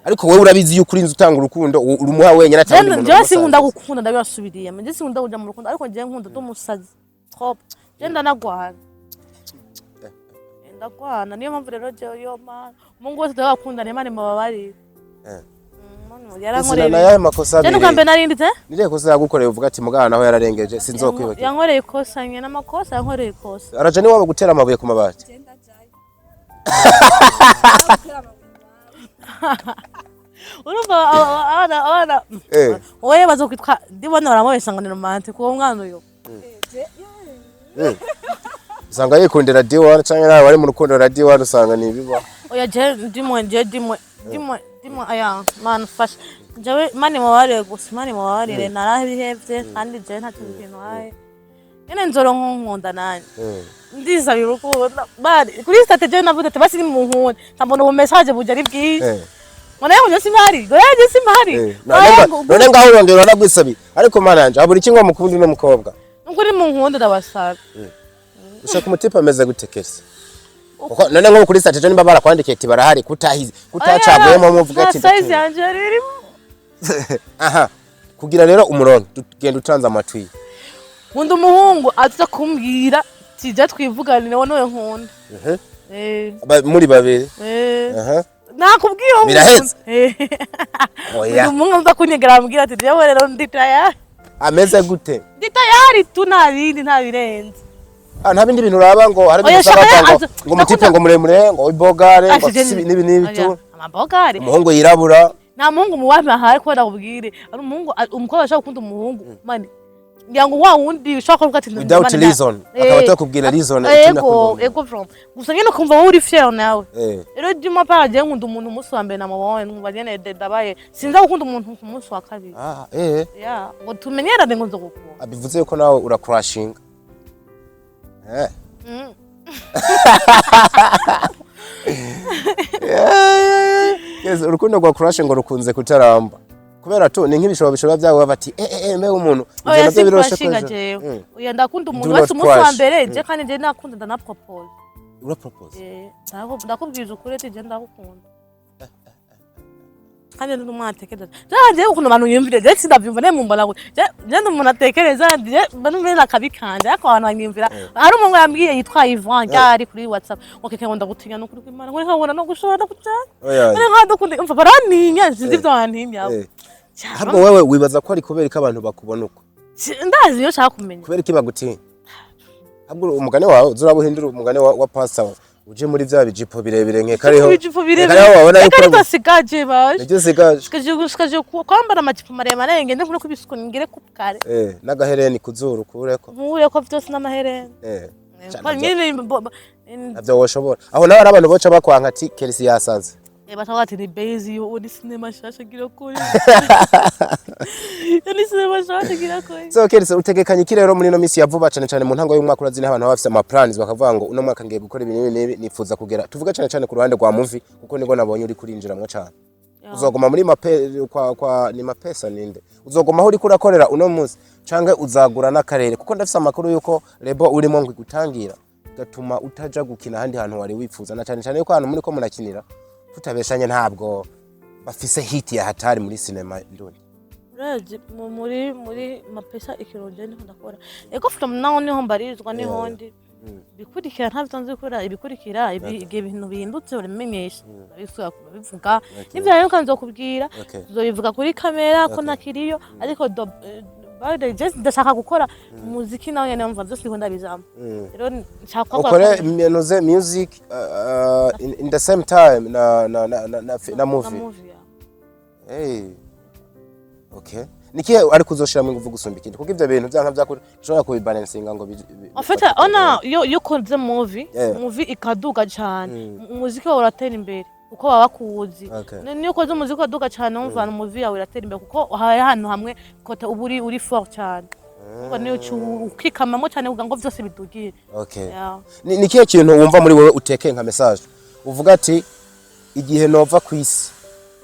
ariko wewe urabizi yuko urinze utanga urukundo urumuha wenyine atandi umuntu je sinkunda gukunda ndabasubiriye je sinkunda kuja mu rukundo ariko je nkunda tumusazi trop je ndanagwana niyo mpamvu rero je yo mana umungu wese ndabakunda nemane mababari yarankoreye nayaye makosa je nukambe narindite nire kosa yagukoreye uvuga ati mugana naho yararengeje sinzokwibagira yankoreye ikosa nye n'amakosa yankoreye ikosa araje ni waba gutera amabuye ku mabati urumva abana oye bazokwitwa ndibona baramoye sanganira mante kuwo mwana uyo usanga yikundira D1 cyangwa nawe wari mu rukundo na D1 usanga ni biba oya je ndimwe aya man fash jawe mani maware gusa mani maware narabihevye kandi je nta kintu haye nyene nzoro nkunda nanje ndizabira urukundo bari kuri strategy navuze ati basi ni mu nkunda tambona ubu message buje ari bwiza Mwana yangu simari, goyaje simari. None ngaho urondera nagwisabi. Ariko mana yanje aburi kingwa mukundi no mukobwa. Nguri mu nkondo ndabasaba. Ushaka umutipa ameze gutekesa. Uko none nko kuri strategy nimba barakwandikiye ati barahari kutahize. Kutacaguyemo muvuga ati. Size yanje riri. Aha. Kugira rero umurongo tugenda utanza amatwi. Nkunda umuhungu aza kumbwira tije twivuganire wowe nkunda. Muri babiri. Aha. Nakubwiye umuntu. Biraheze. Oya. Umuntu uza kunyegera ambwira ati jewe rero ndi tayari. Ameze gute? Ndi tayari tunabindi ntabirenze. Nta bindi bintu uraba ngo hari bisaba ngo mutipe ngo muremure ngo ibogare ngo nibi nibitu. Amabogare. Umuhungu yirabura. Nta muhungu muwapi ahari ko ndakubwire. Ari umuhungu umukobwa ashaka gukunda umuhungu. Mani. Ngiyango wa wundi ushaka kuvuga ati without reason akaba atakubwira reason ego from gusa nyine kumva uri fair nawe rero dima paraje nkunda umuntu umunsi wa mbere namubonye nkumva nyene dabaye sinza gukunda umuntu ku munsi wa kabiri ya ngo tumenyerane ngo nzogukunda abivuze yuko nawe ura crashing yes urukundo rwa crashing ngo rukunze kutaramba kubera to ni nk'ibishobora byawe bati mbe umuntu ivyo navyo biroshe kweje uya ndakunda umuntu wese umunsi wa mbere je kandi je nakunda ndana propose ura propose ndakubwiza ukuri ati je ndakukunda kandi ndumwatekereza je ukuntu abantu yumvire je sindavyumva ne mumbana ngo je ndumuntu atekereza je banumve nakabikanje ariko abantu banyumvira hari umuntu yambwiye yitwa Ivan cyari kuri WhatsApp okeke ngo ndagutinya no kuri kwimana ngo nkabona no gushora kucyana ne nkadukunda umva baraninya sinzi byo bantinya Habo wewe wibaza ko ari kubera ko abantu bakubona uko ndazi yo shaka kumenya kubera iki bagutinya Habo umugane wawe uzurabuhindura umugane wa pastor uje muri vya bijipo birebire nkekariho ibijipo birebire nkekariho wabona yuko ariko ndasigaje baje nibyo sigaje shikaje kwambara amajipo maremare ngende nkure kubisuko ngire kupkare n'agahereni kuzuru kureko nkure ko vyose n'amahereni nyine navyo woshobora aho nawe ari abantu boca bakwanka ati Kelsi yasaze batawati ni base yo ni cinema shasha gira kuri ni cinema shasha gira kuri so Kelsi utegekanye iki rero muri no misi ya vuba cyane cyane mu ntango y'umwaka urazine abantu bafite ama plans bakavuga ngo uno mwaka ngiye gukora ibintu n'ibi nifuza kugera tuvuga cyane cyane ku ruhande rwa movie kuko niko nabonye uri kurinjiramwe cyane uzogoma muri kwa ni mapesa ninde uzogoma aho uri kurakorera uno munsi canke uzagura n'akarere kuko ndafise amakuru yuko lebo urimo ngo gutangira gatuma utaja gukina handi hantu wari wifuza na cyane cyane yuko hano muri ko munakinira tutabeshanye ntabwo bafise hit ya hatari muri cinema ndundi uraje muri mapesa ikironje niko ndakora eko from now niho mbarizwa niho ndi bikurikira ntavyo nzikora ibikurikira igihe ibintu bihindutse urimenyesha bivuga nivyo rero kanzokubwira uzobivuga kuri kamera ko nakiriyo ariko just ndashaka gukora muziki nawe nyene mva byose ndiko ndabizama rero nshaka ukore music in the same time na movie okay nikihe ari kuzoshira ingufu gusumba ikindi kuko ivyo bintu byanka byakuri ushobora kubibalancinga ngo en fait ona yo koze movie ikaduga cyane umuziki wawe uratera imbere uko baba bakuzi niyo koze umuziki ukaduga cyane umva movie yawe iratera imbere kuko hari ahantu hamwe kote uburi uri fort cyane ngo niyo ukikamamo cyane kugira ngo byose bidugire okay nikihe kintu wumva muri wewe uteke nka message uvuga ati igihe nova kwisi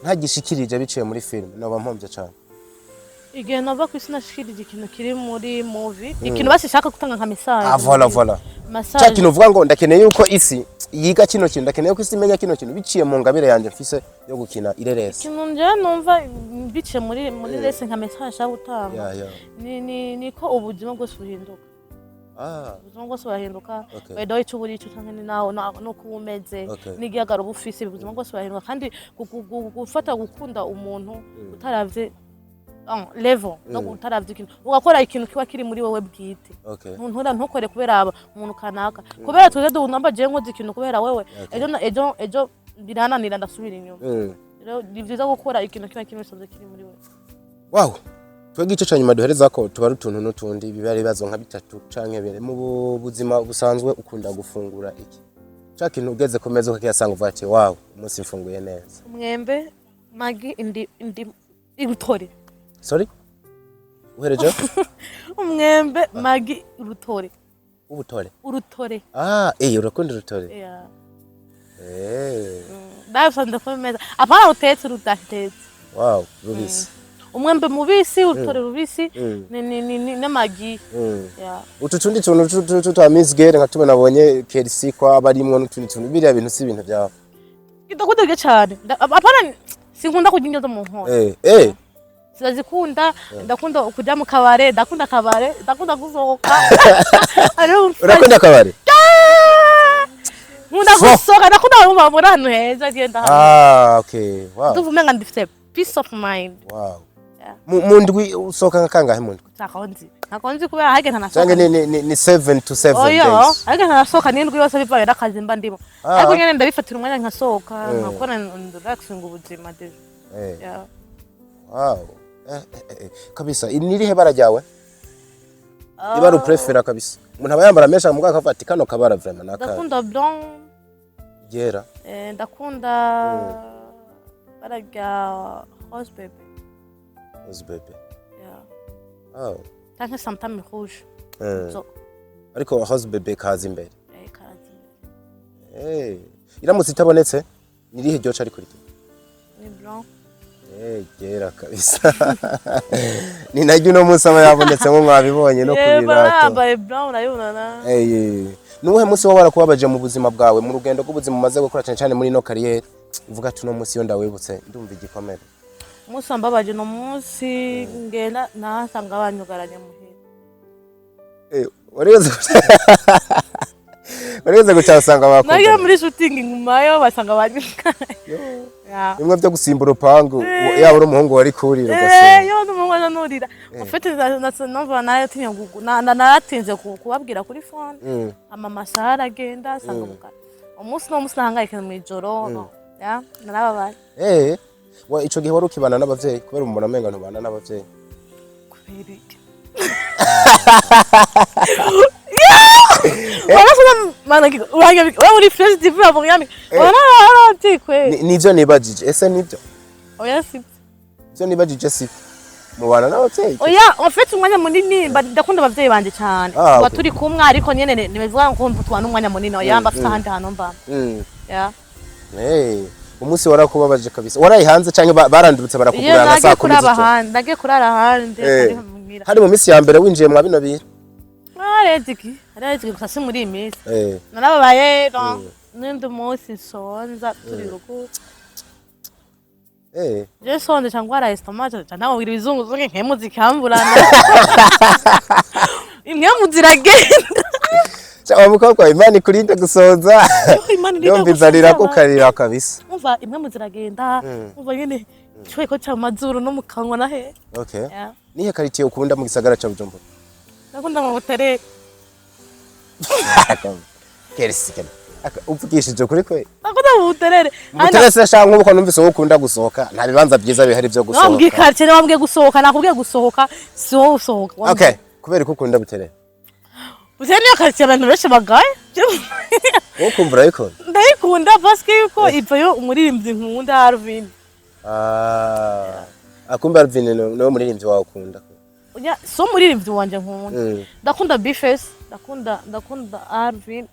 ntagishikirije biciye muri film noba mpombye cyane igihe nova kwisi nashikirije ikintu kiri muri movie ikintu basishaka gutanga nka message voilà message kintu uvuga ngo ndakeneye yuko isi yiga kino kintu ndakeneye ko isi imenya kino kintu biciye mu ngabire yanje mfise yo gukina irerese ikintu nje numva biciye muri rese nka message ya gutanga niko ubuzima bwose buhinduka ubuzima bwose burahinduka wedoye cyuburi cyo cyangwa ni nawo no kumeze n'igihagaro bufise ubuzima bwose burahinduka kandi gufata gukunda umuntu utaravye level no gutaravye ikintu ugakora ikintu kiba kiri muri wewe bwite ntukore kubera umuntu kanaka kubera tuze dunamba je nkoze ikintu kubera wewe ejo birananira ndasubira inyuma rero ni byiza gukora ikintu kiba kiri muri wewe wow twege ico cyanyuma duhereza ko tuba rutuntu n'utundi bibari bazo nka bitatu canke bere mu buzima busanzwe ukunda gufungura iki caka intu ugeze ku meza ukiyasanga uvati wow umunsi mfunguye neza umwembe magi indi irutore sorry uhereje umwembe magi urutore urutore urakunda urutore ndabisanda ku meza apana utetse rudatetse wow rubisi umwembe mubisi urutore rubisi ni magi ututundi tuntu twa Miss Girl nka tubona nabonye Kelsi kwa abarimwo n'utundi tuntu biriya bintu si ibintu byawe ndakunda cyane apana sinkunda kujya inyo zo mu nkono Sizikunda ndakunda kujya mu kabare ndakunda gusohoka urakunda kabare nkunda gusohoka ndakunda mu ahantu heza agenda okay wow tuvumenga ndifite peace of mind wow mu ndwi usohoka kangahe mu ndwi ntakonzi kubera hage ntanasohoka ni 7 to 7 days hage ntanasohoka n'indwi yose bivaye n'akazi mba ndimo ariko nyene ndabifatira umwanya nkasohoka nkakora relaxing ubuzima deje wow kabisa nirihe bara ryawe ibara uprefera kabisa umuntu aba yambara mesha mu bwaka fati kano kabara vraiment naka ndakunda blanc yera ndakunda bara rya rose baby tanke sometimes rouge ariko rose baby kazi imbere iramutse itabonetse nirihe ryoca ari kuri ni blanc yera kabisa ni najye no munsi aba yabonetse nko mwabibonye no kubirato brown ayunana nuhe munsi wo barakubabaje mu buzima bwawe mu rugendo rw'ubuzima umaze gukora cyane muri no career uvuga ati no munsi yo ndawibutse ndumva igikomere munsi ambabaje no munsi ngenda nasanga abanyugaranye muhira wareze gucyasanga bakunda nayo muri shooting ngumayo basanga abanyugaranye bimwe byo gusimbura upangu yaba uri umuhungu wari kurira ugasimba yo n'umuhungu nanurira ufite numva nayo tinyagugu naratinze kubabwira kuri phone ama masaha aragenda asanga mugara umunsi no musi nahangayike mu ijoro ya narababaye wa ico gihe wari ukibana n'abavyeyi kubera umuntu amenga ntubana n'abavyeyi kubera iki Wanasema maana kiko wewe uri fresh TV hapo yani wana tikwe nivyo nibajije ese nivyo oya si nivyo nibajije si mubana n'abavyeyi oya en fait umwanya munini ndakunda abavyeyi banje cyane tuba turi kumwe ariko nyene nibivuga ngo tubana umwanya munini oya mbafite ahandi hantu mba ya umunsi warakubabaje kabisa warayihanze canke barandurutse barakukuranga saa 10 ndagiye kurara hanze hari mu minsi ya mbere winjiye mwa bino bintu areziki gusa si muri iyi minsi narababaye n'undi munsi nsonza turi rugo je sonze cyangwa waraye stomach nawe wiri bizungu nkemu zikamburana imwe ziragenda cyangwa mukobwa Imana ikurinde gusonza yombizarira ko karira kabisa umva imwe ziragenda umva nyene cyo ko cyamazuru no mukanwa na he nihe karitiye ukunda mu gisagara ca Bujumbura nakunda mu butere kerisike upfukishije kuri kwe nakunda mu buterere butere se sha nkuko numvise ukunda gusohoka nta bibanza byiza bihari byo gusohoka nambwiye quartier nambwiye gusohoka nakubwiye gusohoka si wowe usohoka kubera ko ukunda butere butere niyo quartier abantu benshi bagaye ukumvura ariko ndayikunda parce que yuko ivayo umuririmbyi nkunda Arvin akumba Arvin no muririmbyi wawe ukunda so muririmbyi wanje nkunda ndakunda Bface ndakunda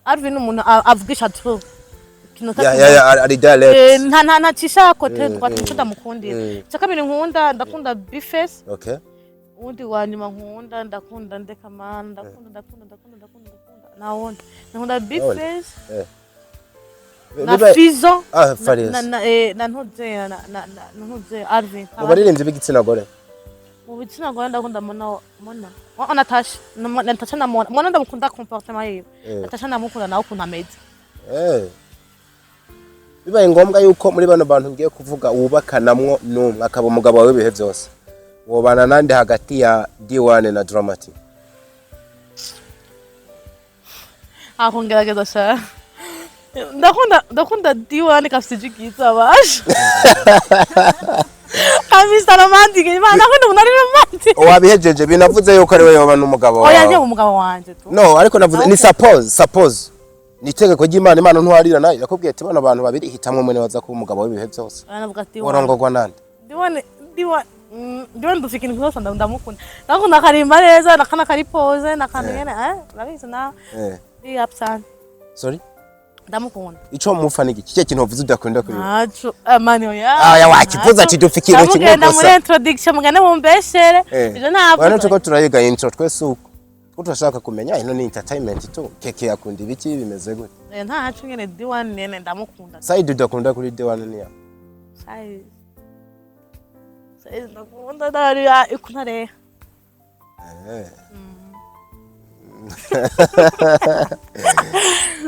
Arvin umuntu avugisha tu ari dialect nta cisha kote twatunda mukundira cyakabiri nkunda ndakunda Bface undi wanyuma nkunda ndakunda Ndekamana ndakunda nawone nkunda Bface na Fizo na ntuze Arvin abaririmbyi b'igitsina gore ubitsina gore ndakunda mona Natasha mona ndamukunda comportement yiwe Natasha ndamukunda nawe ukuntu ameze bibaye ngombwa yuko muri bano bantu ngiye kuvuga wubakanamwo n'umwe akaba umugabo wawe ibihe byose wobana nande hagati ya D1 na Dramatic aho ngerageza sha ndakunda D1 kafite giza basha Kamisa romantic imana nakunda umuntu ari romantic wabihejeje binavuze yuko ari wewe wabana umugabo wawe oya nje umugabo wanje tu no ariko navuze ni suppose ni itegeko ry'Imana Imana ntwarira nayo yakubwiye ati bano abantu babiri hitamwe mwene waza kuba umugabo w'ibihe byose anavuga ati urongorwa nande D1 ndufika ikintu cyose ndamukunda nakunda karimba neza nakana kari pose nakana nyene urabizi na absent sorry ndamukunda ico mupfa niki kike kintu uvuze udakunda kuri acho amani oya aya wakivuza ati dufikire kimwe gusa mugenda muri introduction mugane mu mbeshere ijo ntabwo bana tuko turayiga intro twese uko turashaka kumenya ino ni entertainment tu keke yakunda ibiki bimeze gute ntacu nyene D1 nene ndamukunda side udakunda kuri D1 ni ya side ndakunda dari ikunare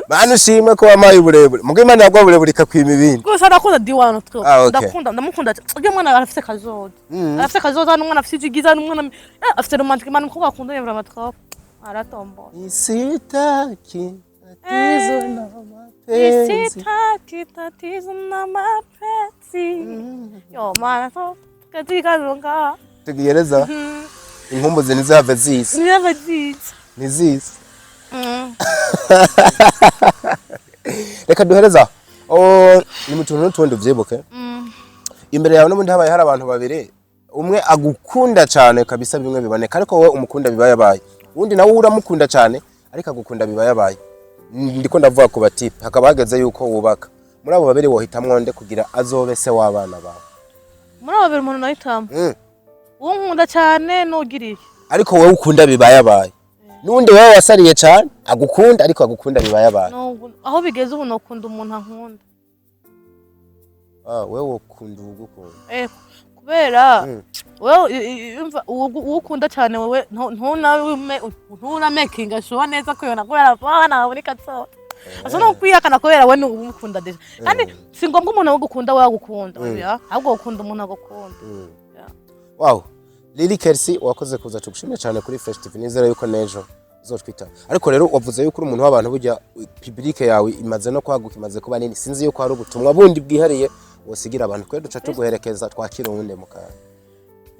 Manu shimwe ko wamaye uburebure mugo Imana yagwa uburebure kakwima ibindi gusa ndakunda D1 twe ndamukunda ugiye mwana arafite kazoza arafite kazoza n'umwana afite igiza n'umwana afite romantic Imana mukobwa akunda yemra matko aratombo isitaki tatizo na mapenzi yo mana so katika zonga tegereza inkumbu zinizave zisi nizisi reka duhereza ni mu tuntu n'utundi uvyibuke imbere yawe n'ubundi habaye hari abantu babiri umwe agukunda cyane kabisa bimwe biboneka ariko wowe umukunda bibayabaye undi nawe uramukunda cyane ariko agukunda bibayabaye ndiko ndavuga ku batipe hakaba hageze yuko wubaka muri abo babiri wohitamwo nde kugira azobe se w'abana bawe muri abo babiri umuntu nahitamo uwo nkunda cyane n'ugiriye ariko wowe ukunda bibayabaye nundi wewe wasariye cyane agukunda ariko agukunda bibayabaye aho bigeze ubu nokunda umuntu ankunda wewe ukunda ugukunda kubera wewe ukunda cyane wewe ntunamakinga shuwa neza ko yona kubera abana buri katso asa no kwiyakana kubera we n'umukunda deje kandi si ngombwa umuntu agukunda we agukunda ahubwo ukunda umuntu agukunda wow Lily Kersi wakoze kuza tugushimye cyane kuri Fresh TV nizera yuko nejo izotwitaba. Ariko rero wavuze yuko uri umuntu w'abantu burya public yawe imaze no kwaguka, imaze kuba nini, sinzi yuko hari ubutumwa bundi bwihariye wosigira abantu kwe duca tuguherekeza twakira uwundi mukara.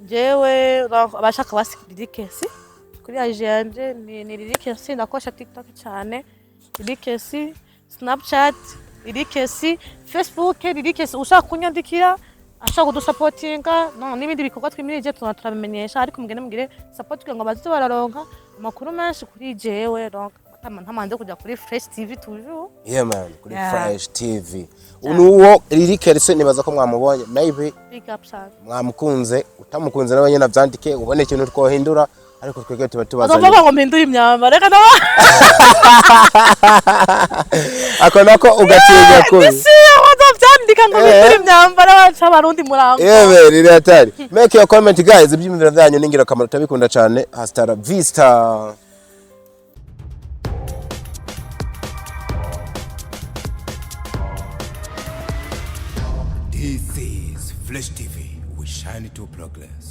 Jewe abashaka basikirikesi kuri agende ni lirikesi, ndakosha TikTok cyane, lirikesi, Snapchat, lirikesi, Facebook, lirikesi. Ushaka kunyandikira, ashaka kudusapotinga n'ibindi bikorwa twimirije turabimenyesha, ariko mugende mugire support kugira ngo baze bararonka amakuru menshi kuri jewe. Donc ntamanje kujya kuri Fresh TV toujours. Yeah man, kuri Fresh TV. Unuwo lirikesi nibaza ko mwamubonye, maybe big up sana. Mwamukunze, utamukunze nawe nyine avyandike ubone ikintu twohindura, ariko twege tuba tubazanye. Azovuga ngo mpindure imyambaro reka nawe. Ako nako ugatinya ko. Ese wazavyandika ngo mpindure imyambaro baca abarundi murango. Yewe riri atari. Make your comment guys, ibyimvira byanyu ningira kamaro tabikunda cyane. Hasta la vista. This is Flesh TV. We shine to progress.